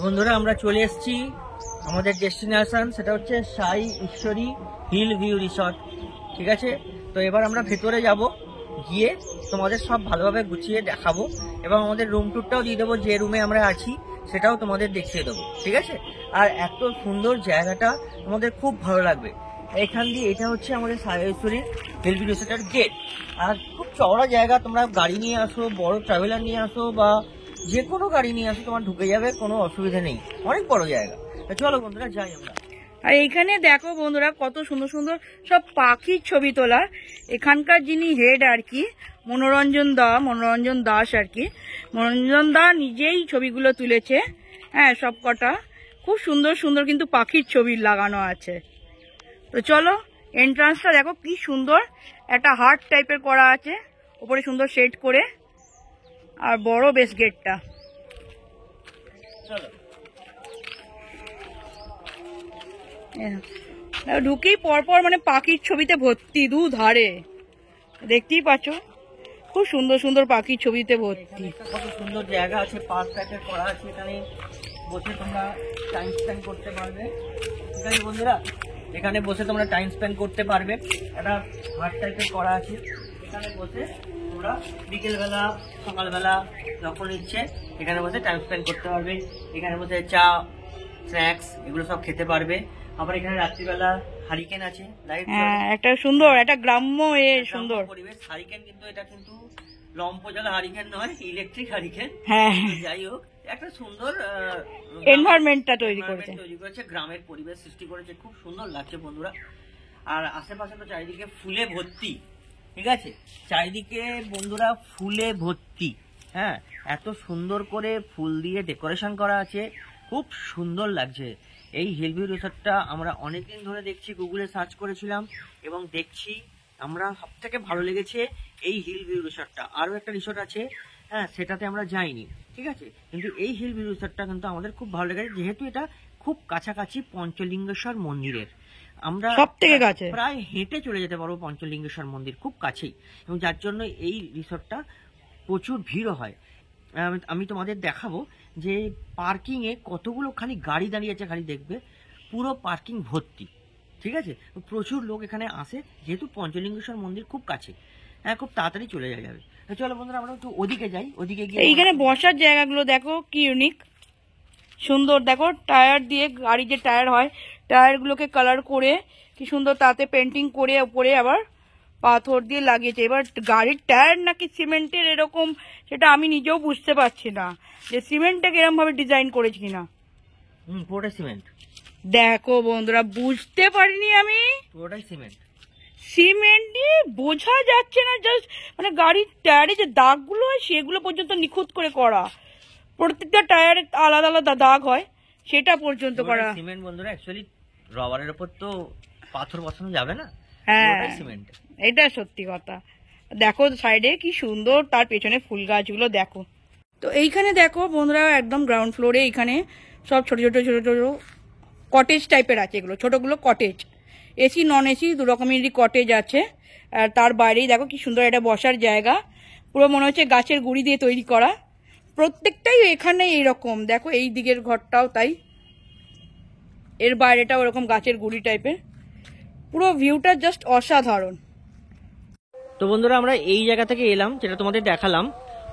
বন্ধুরা আমরা চলে এসেছি আমাদের ডেস্টিনেশন, সেটা হচ্ছে সাই ঈশ্বরী হিল ভিউ রিসর্ট। ঠিক আছে, তো এবার আমরা ভেতরে যাব, গিয়ে তোমাদের সব ভালোভাবে গুছিয়ে দেখাবো এবং আমাদের রুম টুরটাও দিয়ে দেবো, যে রুমে আমরা আছি সেটাও তোমাদের দেখিয়ে দেবো। ঠিক আছে, আর এত সুন্দর জায়গাটা তোমাদের খুব ভালো লাগবে। এখান দিয়ে এটা হচ্ছে আমাদের সাই ঈশ্বরী হিল ভিউ রিসর্টের গেট, আর খুব চওড়া জায়গা। তোমরা গাড়ি নিয়ে আসো, বড় ট্রাভেলার নিয়ে আসো বা যে কোনো গাড়ি নিয়ে আসো, তোমার ঢুকে যাবে, কোনো অসুবিধা নেই, অনেক বড় জায়গা। চলো বন্ধুরা যাই আমরা। আর এইখানে দেখো বন্ধুরা কত সুন্দর সুন্দর সব পাখির ছবি তোলা। এখানকার যিনি হেড আর কি, মনোরঞ্জন দাস আর কি, মনোরঞ্জন দা নিজেই ছবিগুলো তুলেছে। হ্যাঁ, সব কটা খুব সুন্দর সুন্দর কিন্তু পাখির ছবি লাগানো আছে। তো চলো, এন্ট্রান্সটা দেখো কি সুন্দর, একটা হার্ট টাইপের করা আছে, উপরে সুন্দর শেড করে, আর বড় বেশ গেটটা। ঢুকেই পরপর মানে পাখির ছবিতে ভর্তি, দু ধারে দেখতেই পাচ্ছ, খুব সুন্দর সুন্দর পাখির ছবিতে ভর্তি। কত সুন্দর জায়গা আছে, পার্ক টাইপের করা আছে, এখানে বসে তোমরা টাইম স্পেন্ড করতে পারবে। ঠিক আছে বন্ধুরা, এখানে বসে তোমরা টাইম স্পেন্ড করতে পারবে। একটা হাট টাইপের করা আছে, এখানে বসে তোমরা বিকেলবেলা সকালবেলা যখন ইচ্ছে এখানে বসে টাইম স্পেন্ড করতে পারবে। এখানে বসে চা স্ন্যাক্স এগুলো সব খেতে পারবে। আবার এখানে রাত্রিবেলা হারিকেন আছে, লাইট। হ্যাঁ, একটা সুন্দর, একটা গ্রাম্য সুন্দর পরিবেশ। হারিকেন কিন্তু এটা কিন্তু লম্প জ্বালা হারিকেন নয়, ইলেকট্রিক হারিকেন। হ্যাঁ, যাই হোক, একটা সুন্দর এনভায়রনমেন্টটা তৈরি করেছে, গ্রামের পরিবেশ সৃষ্টি করেছে, খুব সুন্দর লাগছে বন্ধুরা। আর আশেপাশে তো চারিদিকে ফুলে ভর্তি। ঠিক আছে, চারিদিকে বন্ধুরা ফুলে ভর্তি। হ্যাঁ, এত সুন্দর করে ফুল দিয়ে ডেকোরেশন করা আছে, খুব সুন্দর লাগছে। এই হিল ভিউ রিসর্টটা আমরা অনেকদিন ধরে দেখছি, গুগলে সার্চ করেছিলাম এবং দেখছি, আমরা সব থেকে ভালো লেগেছে এই হিল ভিউ রিসর্টটা। আরও একটা রিসর্ট আছে, হ্যাঁ, সেটাতে আমরা যাইনি। ঠিক আছে, কিন্তু এই হিল ভিউ রিসর্টটা কিন্তু আমাদের খুব ভালো লেগেছে, যেহেতু এটা খুব কাছাকাছি পঞ্চলিঙ্গেশ্বর মন্দিরের। আমরা সব থেকে কাছে, প্রায় হেঁটে চলে যেতে পারবো পঞ্চলিঙ্গেশ্বর মন্দির, খুব কাছেই, এবং যার জন্য এই রিসর্টটা প্রচুর ভিড়ও হয়। আমি তোমাদের দেখাবো যে পার্কিং এ কতগুলো খালি গাড়ি দাঁড়িয়ে আছে, খালি দেখবে পুরো পার্কিং ভর্তি। ঠিক আছে, প্রচুর লোক এখানে আসে, যেহেতু পঞ্চলিঙ্গেশ্বর মন্দির খুব কাছে। হ্যাঁ, খুব তাড়াতাড়ি চলে যাবে। চলো বন্ধুরা, আমরা একটু ওদিকে যাই। ওদিকে গিয়ে এইখানে বসার জায়গাগুলো দেখো কি ইউনিক সুন্দর। দেখো টায়ার দিয়ে, গাড়ি যে টায়ার হয়, টায়ারগুলোকে কালার করে কি সুন্দর, তাতে পেন্টিং করে উপরে আবার পাথর দিয়ে লাগিয়েছে। এবার গাড়ির টায়ার নাকি সিমেন্টের এরকম, সেটা আমি নিজেও বুঝতে পারছি না যে সিমেন্টটাকে এরকম ভাবে ডিজাইন করেছি কিনা। পুরোটাই সিমেন্ট। দেখো বন্ধুরা, বুঝতে পারিনি আমি, পুরোটাই সিমেন্ট। সিমেন্ট বোঝা যাচ্ছে না, জাস্ট মানে গাড়ির টায়ারে যে দাগগুলো হয় সেগুলো পর্যন্ত নিখুঁত করে করা, প্রত্যেকটা টায়ারে আলাদা আলাদা দাগ হয় সেটা পর্যন্ত করা। সিমেন্ট বন্ধুরা, অ্যাকচুয়ালি রবারের উপর তো পাথর বসানো যাবে না। হ্যাঁ, সিমেন্ট, এটা সত্যি কথা। দেখো সাইডে কি সুন্দর, তার পেছনে ফুল গাছগুলো দেখো। তো এইখানে দেখো বন্ধুরা, একদম গ্রাউন্ড ফ্লোরে এইখানে সব ছোট ছোট ছোট ছোট কটেজ টাইপের আছে, এগুলো ছোটগুলো কটেজ, এসি নন এসি দু রকমেরই কটেজ আছে। আর তার বাইরেই দেখো কি সুন্দর একটা বসার জায়গা, পুরো মনে হচ্ছে গাছের গুঁড়ি দিয়ে তৈরি করা। প্রত্যেকটাই এখানে এইরকম, দেখো এই দিকের ঘরটাও তাই, এর বাইরেটাও ওরকম গাছের গুঁড়ি টাইপের। পুরো ভিউটা জাস্ট অসাধারণ। তো বন্ধুরা, আমরা এই জায়গা থেকে এলাম, যেটা তোমাদের দেখালাম,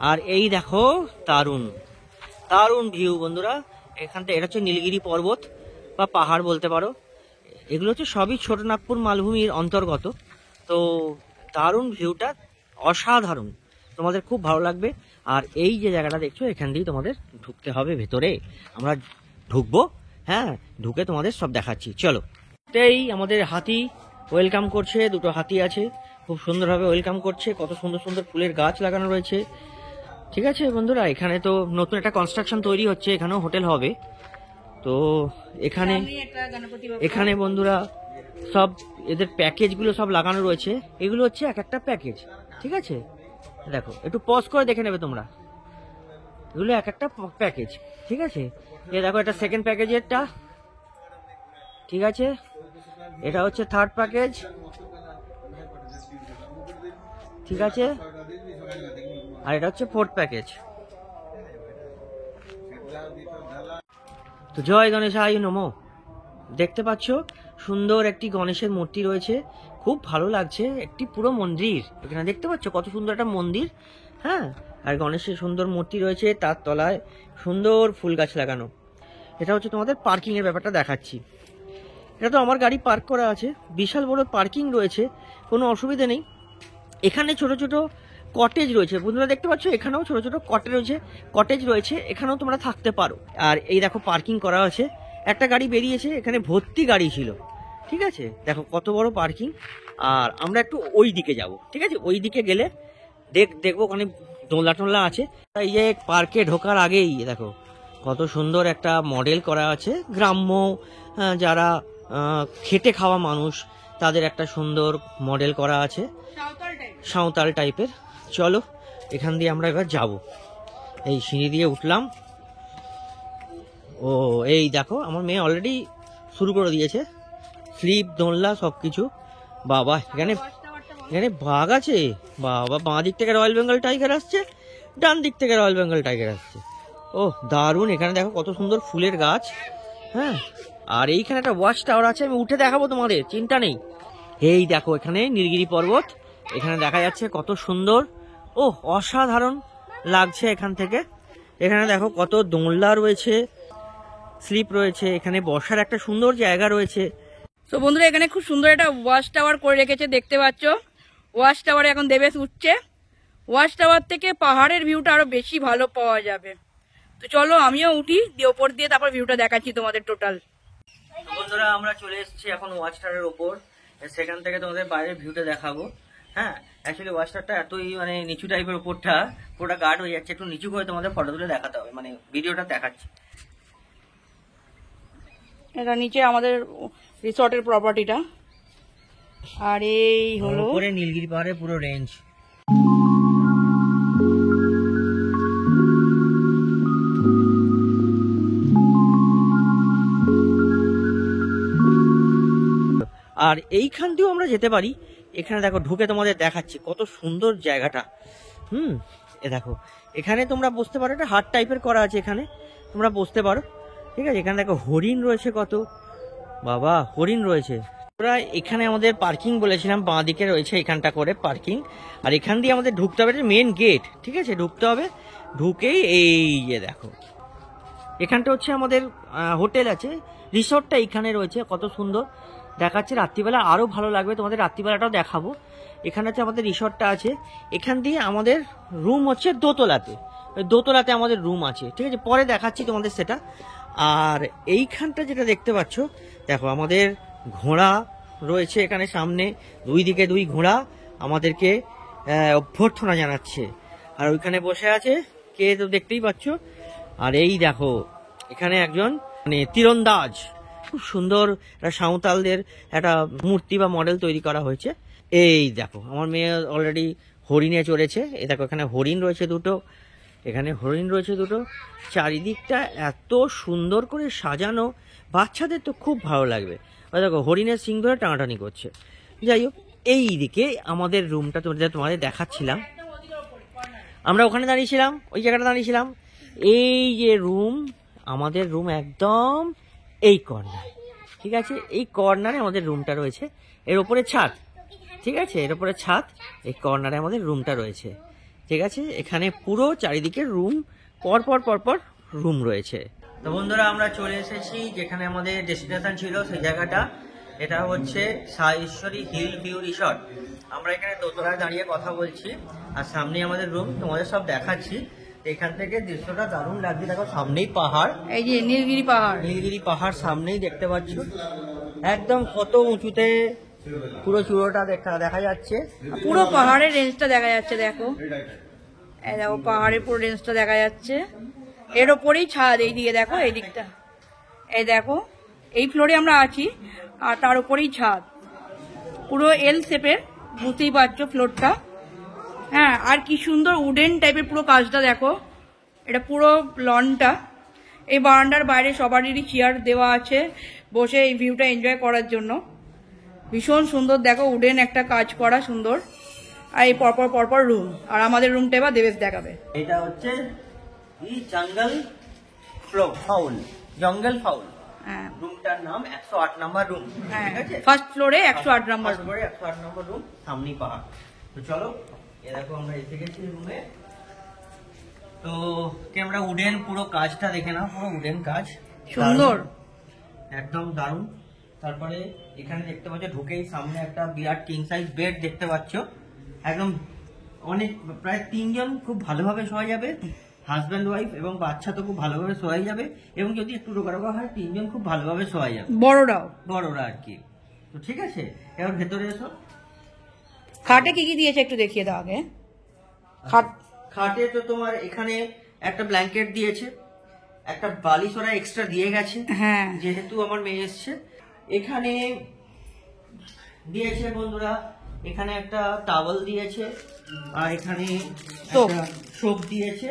আর এই দেখো দারুণ দারুণ ভিউ বন্ধুরা। এখান থেকে এটা হচ্ছে নীলগিরি পর্বত বা পাহাড় বলতে পারো। এগুলো হচ্ছে সবই ছোটনাগপুর মালভূমির অন্তর্গত। তো দারুণ ভিউটা, অসাধারণ, তোমাদের খুব ভালো লাগবে। আর এই যে জায়গাটা দেখছো, এখান দিয়েই তোমাদের ঢুকতে হবে ভেতরে। আমরা ঢুকবো, হ্যাঁ, ঢুকে তোমাদের সব দেখাচ্ছি, চলো। এই আমাদের হাতি ওয়েলকাম করছে, দুটো হাতি আছে, খুব সুন্দরভাবে ওয়েলকাম করছে। কত সুন্দর সুন্দর ফুলের গাছ লাগানো রয়েছে। ঠিক আছে বন্ধুরা, এখানে তো নতুন একটা কনস্ট্রাকশন তৈরি হচ্ছে, এখানেও হোটেল হবে। তো এখানে বন্ধুরা সব এদের প্যাকেজগুলো সব লাগানো রয়েছে। এগুলো হচ্ছে এক একটা প্যাকেজ। ঠিক আছে, দেখো একটু পজ করে দেখে নেবে তোমরা, এগুলো এক একটা প্যাকেজ। ঠিক আছে, এ দেখো এটা সেকেন্ড প্যাকেজেরটা। ঠিক আছে, এটা হচ্ছে থার্ড প্যাকেজ। ঠিক আছে, আর এটা হচ্ছে ফোর্থ প্যাকেজ। তো জয় গণেশায় নমঃ। দেখতে পাচ্ছ সুন্দর একটি গণেশের মূর্তি রয়েছে, খুব ভালো লাগছে, একটি পুরো মন্দির এখানে দেখতে পাচ্ছ, কত সুন্দর একটা মন্দির। হ্যাঁ, আর গণেশের সুন্দর মূর্তি রয়েছে, তার তলায় সুন্দর ফুল গাছ লাগানো। এটা হচ্ছে তোমাদের পার্কিং এর ব্যাপারটা দেখাচ্ছি। এটা তো আমার গাড়ি পার্ক করা আছে, বিশাল বড় পার্কিং রয়েছে, কোনো অসুবিধা নেই। এখানে ছোট ছোট কটেজ রয়েছে বন্ধুরা, দেখতে পাচ্ছ এখানেও ছোট ছোট কটেজ রয়েছে, এখানেও তোমরা থাকতে পারো। আর এই দেখো পার্কিং করা আছে, একটা গাড়ি বেরিয়েছে, এখানে ভর্তি গাড়ি ছিল। ঠিক আছে, দেখো কত বড় পার্কিং। আর আমরা একটু ওই দিকে যাব, ঠিক আছে, ওই দিকে গেলে দেখবো ওখানে দোলনা টোলনা আছে। এই যে পার্কে ঢোকার আগেই দেখো কত সুন্দর একটা মডেল করা আছে, গ্রাম্য যারা খেটে খাওয়া মানুষ তাদের একটা সুন্দর মডেল করা আছে, সাঁওতাল টাইপের। চলো এখান দিয়ে আমরা এবার যাব। এই সিঁড়ি দিয়ে উঠলাম। ও এই দেখো আমার মেয়ে অলরেডি শুরু করে দিয়েছে, স্লিপ দোলনা সব কিছু। বাবা এখানে বাঘ আছে, বাবা বাঁ দিক থেকে রয়্যাল বেঙ্গল টাইগার আসছে, ডান দিক থেকে রয়্যাল বেঙ্গল টাইগার আসছে। ও দারুণ, এখানে দেখো কত সুন্দর ফুলের গাছ। হ্যাঁ, আর এইখানে একটা ওয়াচ টাওয়ার আছে, আমি উঠে দেখাবো তোমাদের, চিন্তা নেই। এই দেখো এখানে নীলগিরি পর্বত, এখানে দেখা যাচ্ছে কত সুন্দর। ও অসাধারণ লাগছে এখান থেকে। এখানে দেখো কত দোলনা রয়েছে, স্লিপ রয়েছে, এখানে বসার একটা সুন্দর জায়গা রয়েছে। তো বন্ধুরা এখানে খুব সুন্দর একটা ওয়াচ টাওয়ার করে রেখেছে, দেখতে পাচ্ছ। ওয়াচ টাওয়ারে এখন দেবেশ উঠছে। ওয়াচ টাওয়ার থেকে পাহাড়ের ভিউটা আরো বেশি ভালো পাওয়া যাবে। তো চলো আমিও উঠি, দিয়ে ওপর দিয়ে তারপর ভিউটা দেখাচ্ছি তোমাদের টোটাল। বন্ধুরা আমরা চলে এসেছি এখন ওয়াচ টাওয়ারের ওপর, সেখান থেকে তোমাদের বাইরের ভিউটা দেখাবো। হ্যাঁ, অ্যাকচুয়ালি ওয়াচ টাওয়ারটা এতই মানে নিচু টাইপের, উপরটা পুরোটা গার্ড হয়ে যাচ্ছে, একটু নিচু করে তোমাদের ফটো তুলে দেখাতে হবে, মানে ভিডিওটা দেখাচ্ছি। এটা নিচে আমাদের রিসর্টের প্রপার্টিটা, আর এই হলো উপরে নীলগিরি পাহাড়ের পুরো রেঞ্জ। আর এইখান দিয়েও আমরা যেতে পারি। এখানে দেখো ঢুকে তোমাদের দেখাচ্ছি কত সুন্দর জায়গাটা। এ দেখো এখানে তোমরা বসতে পারো, একটা হাট টাইপের করা আছে, এখানে তোমরা বসতে পারো। ঠিক আছে, এখানে দেখো হরিণ রয়েছে, কত বাবা হরিণ রয়েছে। আমরা এখানে আমাদের পার্কিং বলেছিলাম, বাঁ দিকে রয়েছে এখানটা করে পার্কিং। আর এখান দিয়ে আমাদের ঢুকতে হবে, মেন গেট, ঠিক আছে, ঢুকতে হবে। ঢুকেই এই যে দেখো এখানটা হচ্ছে আমাদের হোটেল আছে, রিসর্টটা এইখানে রয়েছে, কত সুন্দর দেখাচ্ছে। রাত্রিবেলা আরো ভালো লাগবে তোমাদের, রাত্রিবেলাটাও দেখাবো। এখানে হচ্ছে আমাদের রিসর্টটা আছে, এখান দিয়ে আমাদের রুম হচ্ছে দোতলাতে, দোতলাতে আমাদের রুম আছে, ঠিক আছে, পরে দেখাচ্ছি তোমাদের সেটা। আর এইখানটা যেটা দেখতে পাচ্ছ দেখো আমাদের ঘোড়া রয়েছে এখানে সামনে, দুই দিকে দুই ঘোড়া আমাদেরকে অভ্যর্থনা জানাচ্ছে। আর ওইখানে বসে আছে কে, তো দেখতেই পাচ্ছ। আর এই দেখো এখানে একজন মানে তীরন্দাজ, খুব সুন্দর একটা সাঁওতালদের একটা মূর্তি বা মডেল তৈরি করা হয়েছে। এই দেখো আমার মেয়ে অলরেডি হরিণে চড়েছে, এই দেখো এখানে হরিণ রয়েছে দুটো, এখানে হরিণ রয়েছে দুটো। চারিদিকটা এত সুন্দর করে সাজানো, বাচ্চাদের তো খুব ভালো লাগবে। ওই দেখো হরিণের সিং ধরে টানাটানি করছে। যাই হোক, এই দিকে আমাদের রুমটা তোমাদের দেখাচ্ছিলাম, আমরা ওখানে দাঁড়িয়েছিলাম, ওই জায়গাটা দাঁড়িয়েছিলাম। এই যে রুম, আমাদের রুম একদম এই কর্নার, ঠিক আছে, এই কর্নারে আমাদের রুমটা রয়েছে। এর ওপরে ছাদ, ঠিক আছে, এর ওপরে ছাদ, এই কর্নারে আমাদের রুমটা রয়েছে, ঠিক আছে। এখানে পুরো চারিদিকে রুম, পর রুম রয়েছে। তো বন্ধুরা আমরা চলে এসেছি যেখানে আমাদের ডেস্টিনেশন ছিল, সেই জায়গাটা। এটা হচ্ছে সাইশ্বরী হিল ভিউ রিসর্ট। আমরা এখানে দোতলায় দাঁড়িয়ে কথা বলছি, আর সামনে আমাদের রুম, তোমাদের সব দেখাচ্ছি। এখান থেকে দৃশ্যটা দারুণ লাগছে, দেখো সামনেই পাহাড়, এই যে নীলগিরি পাহাড়, নীলগিরি পাহাড় সামনেই দেখতে পাচ্ছ, একদম কত উঁচুতে পুরো চূড়োটা দেখা যাচ্ছে, পুরো পাহাড়ের রেঞ্জটা দেখা যাচ্ছে। দেখো এই দেখো পাহাড়ের পুরো রেঞ্জটা দেখা যাচ্ছে, এর ওপরেই ছাদ। এই দিকে দেখো, এই দিকটা, এই দেখো এই ফ্লোরে আমরা আছি, আর তার উপরেই ছাদ, পুরো এল শেপের, বুঝতেই পারছো ফ্লোরটা। হ্যাঁ, আর কি সুন্দর উডেন টাইপের পুরো কাজটা দেখো, এটা পুরো লনটা। এই বারান্দার বাইরে সবারই চেয়ার দেওয়া আছে, বসে এই ভিউটা এনজয় করার জন্য। ভীষণ সুন্দর দেখো, উডেন একটা কাজ করা সুন্দর। আর এই পরপর রুম, আর আমাদের রুমটা এবার দেবেশ দেখাবে। এটা হচ্ছে জঙ্গল ফাউল, জঙ্গল ফাউল হ্যাঁ রুমটার নাম 108 নম্বর রুম, হ্যাঁ ঠিক আছে? ফার্স্ট ফ্লোরে 108 নম্বর ফার্স্ট ফ্লোরে 108 নম্বর রুম, সামনেই পাহাড়। তো চলো এ দেখো আমরা এসে গেছি রুমে। তো আমরা উডেন পুরো কাজটা দেখে নাও, পুরো উডেন কাজ, সুন্দর একদম দারুণ। তারপরে এখানে দেখতে পাচ্ছ ঢুকেই সামনে একটা বিরাট কিং সাইজ বেড দেখতে পাচ্ছ, একদম অনেক প্রায় 3 জন খুব ভালোভাবে শোয়া যাবে, হাজব্যান্ড ওয়াইফ এবং বাচ্চা তো খুব ভালোভাবে শোয়া যাবে, এবং যদি একটু রোগা হয় 3 জন খুব ভালোভাবে শোয়া যাবে, বড়রা আর কি। তো ঠিক আছে, এবার ভেতরে এসো। খাটে কি কি দিয়েছে একটু দেখিয়ে দাও আগে। খাটে তো তোমার এখানে একটা ব্ল্যাঙ্কেট দিয়েছে, একটা বালিশ ওরা এক্সট্রা দিয়ে গেছে, হ্যাঁ যেহেতু আমার মেয়ে এসছে। এখানে দিয়েছে বন্ধুরা, এখানে একটা টাওয়েল দিয়েছে, আর এখানে একটা সোপ দিয়েছে,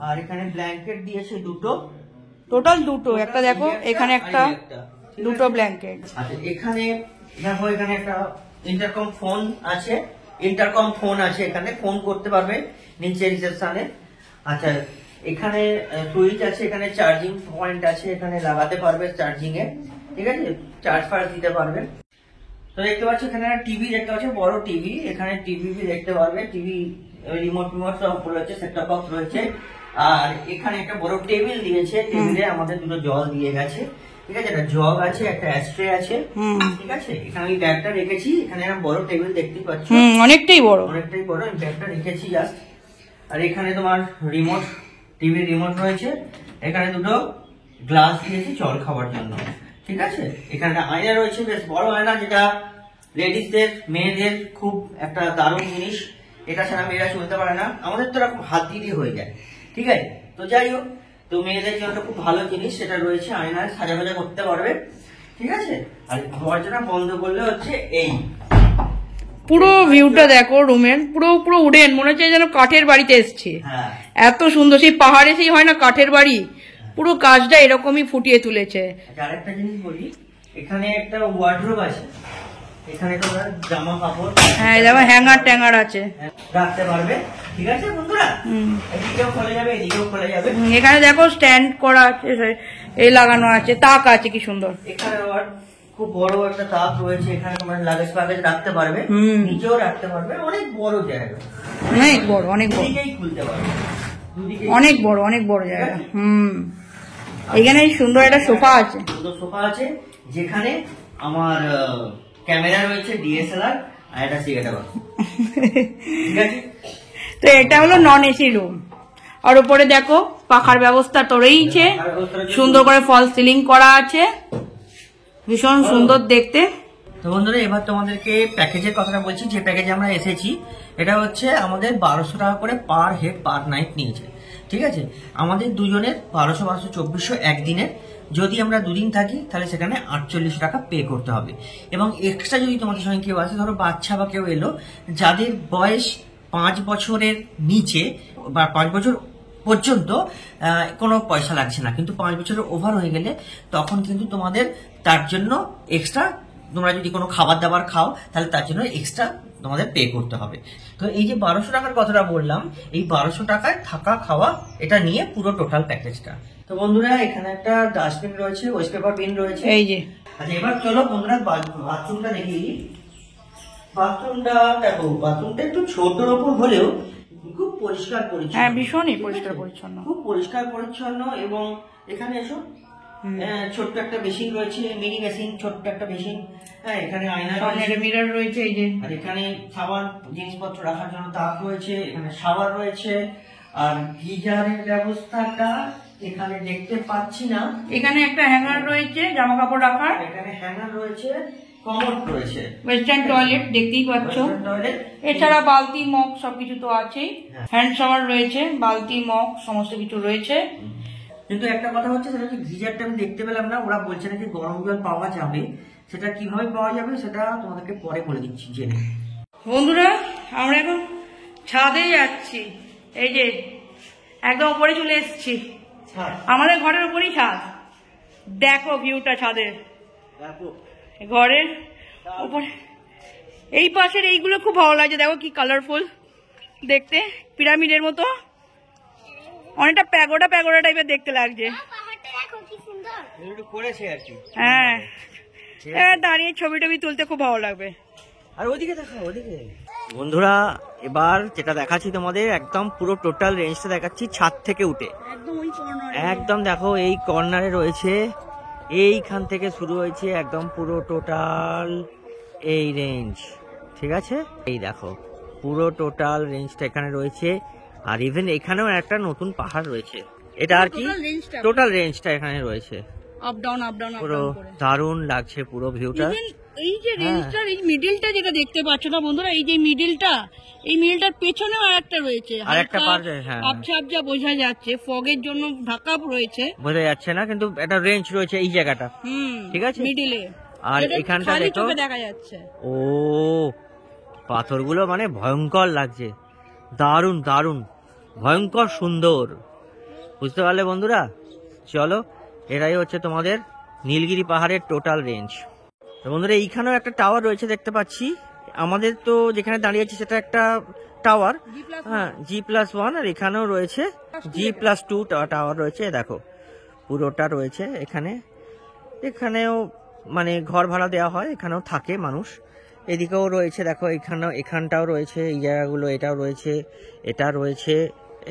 আর এখানে ব্ল্যাঙ্কেট দিয়েছে দুটো, টোটাল দুটো, একটা দেখো এখানে একটা, দুটো ব্ল্যাঙ্কেট। আচ্ছা এখানে দেখো এখানে একটা ইন্টারকম ফোন আছে, এখানে ফোন করতে পারবে নিচে রিসেপশনে। আচ্ছা এখানে সুইচ আছে, এখানে চার্জিং পয়েন্ট আছে, এখানে লাগাতে পারবে চার্জিং এ, ঠিক আছে, চার্জ ফার্জ দিতে পারবে। তো দেখতে পাচ্ছ এখানে টিভি দেখতে পাচ্ছ, বড় টিভি, এখানে টিভি দেখতে পারবে, টিভি রিমোট সব রয়েছে, সেটটপ বক্স রয়েছে। আর এখানে একটা বড় টেবিল দিয়েছে, টেবিলে আমাদের দুটো জল দিয়ে গেছে, ঠিক আছে, একটা জগ আছে, একটা অ্যাস্ট্রে আছে, ঠিক আছে। এখানে আমি ব্যাগটা রেখেছি, এখানে একটা বড় টেবিল দেখতে পাচ্ছ, অনেকটাই বড় আমি ব্যাগটা রেখেছি জাস্ট। আর এখানে তোমার রিমোট, টিভির রিমোট রয়েছে, এখানে দুটো গ্লাস দিয়েছি জল খাওয়ার জন্য, ঠিক আছে। এখানে একটা আয়না রয়েছে, বেশ বড় আয়না, যেটা লেডিসদের মেয়েদের খুব একটা দারুণ জিনিস, এটা ছাড়া মেয়েরা চলতে পারে না, আমাদের তো এরকম হাত দিয়ে হয়ে যায়, ঠিক আছে। তো যাই হোক, তো মেয়েদের জন্য খুব ভালো জিনিস সেটা রয়েছে, আয়নায় সাজা ভাজা করতে পারবে, ঠিক আছে। আর দরজাটা বন্ধ করলে হচ্ছে এই পুরো ভিউটা দেখো রুমের, পুরো পুরো উডেন, মনে হচ্ছে যেন কাঠের বাড়িতে এসছে, হ্যাঁ এত সুন্দর। সেই পাহাড়ে সেই হয় না কাঠের বাড়ি, পুরো কাজটা এরকমই ফুটিয়ে তুলেছে। আরেকটা জিনিস বলি, এখানে একটা ওয়ার্ডরোব আছে, এখানে তোমার জামা কাপড়, হ্যাঁ যেমন হ্যাঙ্গার ট্যাঙ্গার আছে, রাখতে পারবে, ঠিক আছে বন্ধুরা। এদিকেও খোলা যাবে, এদিকেও খোলা যাবে। এখানে দেখো স্ট্যান্ড করা আছে, এই লাগানো আছে, তাক আছে, কি সুন্দর। এখানে আবার খুব বড় একটা তাক রয়েছে, এখানে তোমার লাগেজ ফাগেজ রাখতে পারবে, নিচেও রাখতে পারবে, অনেক বড় জায়গা, অনেক বড়, অনেক বড়, দুদিকেই খুলতে পারবে, অনেক বড়, অনেক বড় জায়গা। এখানে সুন্দর একটা সোফা আছে, সুন্দর সোফা আছে, যেখানে আমার ক্যামেরা রয়েছে, ডিএসএলআর, আর একটা সিগারেট বাক্স, ঠিক আছে। তো এটা হলো নন এসি রুম। আর উপরে দেখো পাখার ব্যবস্থা তো রয়েছে, সুন্দর করে ফল সিলিং করা আছে, ভীষণ সুন্দর দেখতে। তো বন্ধুরা এবার তোমাদেরকে প্যাকেজের কথাটা বলছি, যে প্যাকেজে আমরা এসেছি এটা হচ্ছে আমাদের 1200 টাকা করে পার হেড পার নাইট নিয়েছে, ঠিক আছে। আমাদের দুজনের 1200 2400 একদিনের, যদি আমরা দুদিন থাকি তাহলে সেখানে 48 টাকা পে করতে হবে। এবং এক্সট্রা যদি তোমাদের সঙ্গে কেউ আসে, ধরো বাচ্চা বা কেউ এলো, যাদের বয়স 5 বছরের নিচে বা 5 বছর পর্যন্ত কোনো পয়সা লাগছে না, কিন্তু 5 বছরের ওভার হয়ে গেলে তখন কিন্তু তোমাদের তার জন্য এক্সট্রা, তোমরা যদি কোনো খাবার দাবার খাও তাহলে তার জন্য এক্সট্রা তোমাদের পে করতে হবে। তো এই যে 1200 টাকার কথাটা বললাম, এই 1200 টাকায় থাকা খাওয়া এটা নিয়ে পুরো টোটাল প্যাকেজটা। তো বন্ধুরা এখানে একটা ডাস্টবিন রয়েছে, ওয়েস্ট পেপার বিন রয়েছে, এই যে। আচ্ছা এবার চলো বন্ধুরা বাথরুমটা দেখি। বাথরুমটা দেখো, বাথরুমটা একটু ছোটর ওপর হলেও খুব পরিষ্কার পরিচ্ছন্ন, হ্যাঁ ভীষণই পরিষ্কার পরিচ্ছন্ন, খুব পরিষ্কার পরিচ্ছন্ন। এবং এখানে এসো, ছোট্ট একটা বেসিন রয়েছে, মিনি বেসিন, ছোট্ট একটা বেসিন, হ্যাঁ এখানে আয়না রয়েছে, মিরর রয়েছে, এই যে। আর এখানে সাবান জিনিসপত্র রাখার জন্য তাক রয়েছে, এখানে শাওয়ার রয়েছে, আর গিজারের ব্যবস্থাটা এখানে দেখতে পাচ্ছি না। এখানে একটা হ্যাঙ্গার রয়েছে জামা কাপড় রাখার, এখানে হ্যাঙ্গার রয়েছে, কমোড রয়েছে, ওয়েস্টার্ন টয়লেট দেখতেই পাচ্ছ, টয়লেট, এছাড়া বালতি মগ সবকিছু তো আছেই, হ্যান্ড শাওয়ার রয়েছে, বালতি মগ সমস্ত কিছু রয়েছে। কিন্তু একটা কথা হচ্ছে, সেটা হচ্ছে গিজারটা আমি দেখতে পেলাম না, ওরা বলছে নাকি গরম জল পাওয়া যাবে, সেটা কিভাবে পাওয়া যাবে সেটা তোমাদেরকে পরে বলে দিচ্ছি জেনে। বন্ধুরা আমরা এখন ছাদে যাচ্ছি, এই যে একদম উপরে চলে এসেছি, আমাদের ঘরের উপরেই ছাদ, দেখো ভিউটা ছাদের, ঘরের উপরে এই পাশের এইগুলো খুব ভালো লাগছে, দেখো কি কালারফুল দেখতে, পিরামিডের মতো, অনেকটা প্যাগোডা প্যাগোডা টাইপের দেখতে লাগছে। একটু করেছে আর কি। হ্যাঁ এবার দাঁড়িয়ে ছবি টবি তুলতে খুব ভালো লাগবে। আর ওদিকে দেখো, ওদিকে বন্ধুরা এবার যেটা দেখাচ্ছি তোমাদের একদম পুরো টোটাল রেঞ্জটা দেখাচ্ছি ছাদ থেকে উঠে। একদম ওই কর্নারে একদম দেখো এই কর্নারে রয়েছে, এইখান থেকে শুরু হয়েছে একদম পুরো টোটাল এই রেঞ্জ, ঠিক আছে? এই দেখো পুরো টোটাল রেঞ্জটা এখানে রয়েছে। আর ইভেন এখানেও একটা নতুন পাহাড় রয়েছে, এটা আর কি টোটাল রেঞ্জটা এখানে রয়েছে। আপ ডাউন আপ ডাউন পুরো দারুণ লাগছে পুরো ভিউটা। এই যে রেঞ্জটার এই মিডলটা যেটা দেখতে পাচ্ছ না বন্ধুরা, এই যে মিডলটা, এই মিডলটার পেছনেও আরেকটা রয়েছে, আরেকটা পার্ট, হ্যাঁ আবছা আবছা বোঝা যাচ্ছে, ফগের জন্য ঢাকা রয়েছে, বোঝা যাচ্ছে না, কিন্তু একটা রেঞ্জ রয়েছে এই জায়গাটা, ঠিক আছে মিডলে। আর এখানটা দেখো দেখা যাচ্ছে ও পাথরগুলো মানে ভয়ঙ্কর লাগছে, দারুণ দারুণ ভয়ঙ্কর সুন্দর, বুঝতে পারলে বন্ধুরা? চলো এটাই হচ্ছে তোমাদের নীলগিরি পাহাড়ের টোটাল রেঞ্জ। তো বন্ধুরা এইখানেও একটা টাওয়ার রয়েছে দেখতে পাচ্ছি, আমাদের তো যেখানে দাঁড়িয়ে আছি সেটা একটা টাওয়ার, হ্যাঁ G+1, আর এখানেও রয়েছে G+2 টাওয়ার রয়েছে, দেখো পুরোটা রয়েছে এখানে। এখানেও মানে ঘর ভাড়া দেওয়া হয়, এখানেও থাকে মানুষ। এদিকেও রয়েছে দেখো, এখানটাও রয়েছে, এই জায়গাগুলো এটাও রয়েছে, এটা রয়েছে,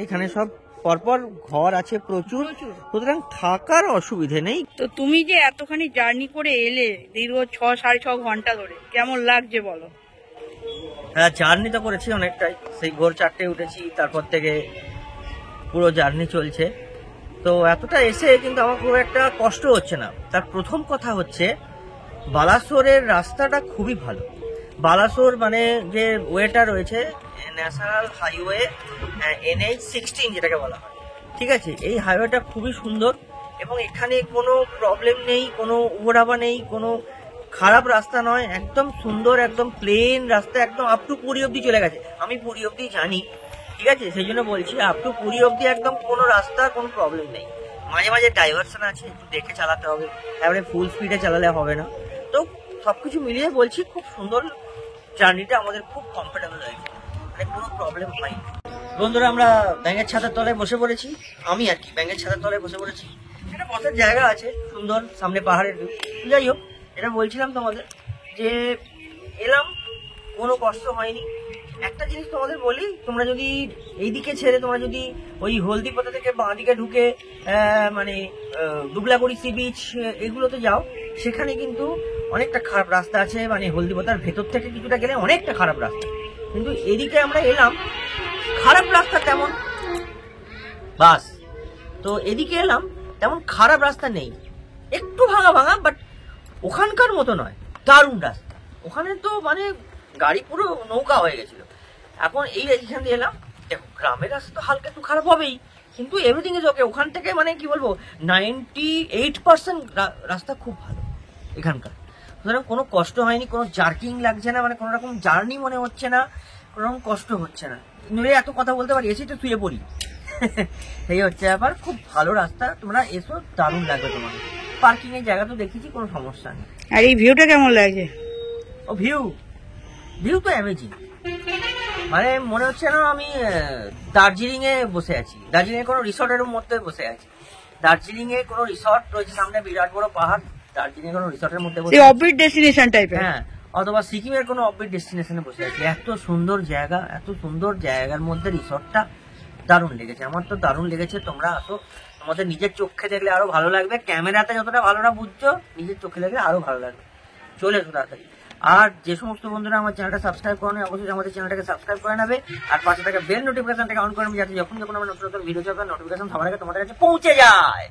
এখানে সব পরপর ঘর আছে প্রচুর, সুতরাং থাকার অসুবিধে নেই। তো তুমি যে এতখানি জার্নি করে এলে দীর্ঘ 6-6.5 ঘন্টা ধরে, কেমন লাগছে বলো? হ্যাঁ জার্নি তো করেছি অনেকটাই, সেই ভোর 4টে উঠেছি, তারপর থেকে পুরো জার্নি চলছে। তো এতটা এসে কিন্তু আমার খুব একটা কষ্ট হচ্ছে না। তার প্রথম কথা হচ্ছে বালাসোরের রাস্তাটা খুবই ভালো। বালাসোর মানে যে ওয়েটা রয়েছে ন্যাশনাল হাইওয়ে NH-16 যেটাকে বলা হয়, ঠিক আছে, এই হাইওয়েটা খুবই সুন্দর এবং এখানে কোনো প্রবলেম নেই, কোনো উড়াবা নেই, কোনো খারাপ রাস্তা নয়, একদম সুন্দর, একদম প্লেন রাস্তা, একদম আপ টু পুরী অব্দি চলে গেছে। আমি পুরী অব্দি জানি, ঠিক আছে, সেই জন্য বলছি আপ টু পুরী অব্দি একদম কোনো রাস্তা কোনো প্রবলেম নেই। মাঝে মাঝে ডাইভারশন আছে, একটু দেখে চালাতে হবে, এবারে ফুল স্পিডে চালালে হবে না। তো সবকিছু মিলিয়ে বলছি খুব সুন্দর জার্নিটা, আমাদের খুব কমফোর্টেবল হয়েছে, মানে কোনো প্রবলেম হয়নি। বন্ধুরা আমরা ব্যাঙের ছাতার তলায় বসে পড়েছি, আমি আর কি ব্যাঙের ছাতার তলায় বসে পড়েছি, একটা বসার জায়গা আছে সুন্দর, সামনে পাহাড়ের ভিউ। যাই হোক, এটা বলছিলাম তোমাদের যে এলাম, কোনো কষ্ট হয়নি। একটা জিনিস তোমাদের বলি, তোমরা যদি এইদিকে ছেড়ে তোমরা যদি ওই হলদিপথা থেকে বাঁ দিকে ঢুকে মানে দুবলাগুড়ি সি বিচ এগুলোতে যাও, সেখানে কিন্তু অনেকটা খারাপ রাস্তা আছে, মানে হলদিপথার ভেতর থেকে কিছুটা গেলে অনেকটা খারাপ রাস্তা। কিন্তু এদিকে আমরা এলাম, খারাপ রাস্তা তেমন, বাস তো এদিকে এলাম তেমন খারাপ রাস্তা নেই, একটু ভাঙা ভাঙা, বাট ওখানকার মতো নয়, দারুণ রাস্তা। ওখানে তো মানে গাড়ি পুরো নৌকা হয়ে গেছিল। এখন এইখান দিয়ে এলাম, দেখো গ্রামের রাস্তা তো হালকা একটু খারাপ হবেই, কিন্তু এভরিথিং ইজ ওকে। ওখান থেকে মানে কি বলবো 98% রাস্তা খুব ভালো এখানকার, সুতরাং কোনো কষ্ট হয়নি, কোনো জার্কিং লাগছে না, মানে কোনো রকম জার্নি মনে হচ্ছে না, কোনো রকম কষ্ট হচ্ছে না। নইলে এত কথা বলতে পারি, এসে তো শুয়ে পড়ি। এই হচ্ছে ব্যাপার, খুব ভালো রাস্তা, তোমরা এসো, দারুণ লাগবে তোমাদের। পার্কিং এর জায়গা তো দেখেছি, কোনো সমস্যা নেই। আর এই ভিউটা কেমন লাগছে? ও ভিউ তো অ্যামেজিং, মানে মনে হচ্ছে না আমি দার্জিলিং এ বসে আছি, দার্জিলিং এর কোনো রিসর্টের মধ্যে বসে আছি। দার্জিলিং এ কোনো রিসর্ট রয়েছে সামনে, বিরাট বড় পাহাড়, দার্জিলিং এর কোনো রিসর্টের মধ্যে বসে, অফবিট ডেস্টিনেশন টাইপের, হ্যাঁ, অথবা সিকিমের কোনো অফবিট ডেস্টিনেশনে বসে আছি। এত সুন্দর জায়গা, এত সুন্দর জায়গার মধ্যে রিসর্টটা দারুণ লেগেছে, আমার তো দারুণ লেগেছে। তোমরা আসো, তোমাদের নিজের চোখে দেখলে আরো ভালো লাগবে, ক্যামেরাতে যতটা ভালো না বুঝছো, নিজের চোখে দেখলে আরো ভালো লাগবে। চলে এসো তাড়াতাড়ি। আর যে সমস্ত বন্ধুরা আমার চ্যানেলটা সাবস্ক্রাইব করে নেবে, অবশ্যই আমাদের চ্যানেলটাকে সাবস্ক্রাইব করে নেবে, আর পাশে থাকা বেল নোটিফিকেশনটাকে অন করে নেবে, যাতে যখন যখন আমরা নতুন নতুন ভিডিও ছাড়বো নোটিফিকেশন সবার আগে তোমাদের কাছে পৌঁছে যায়।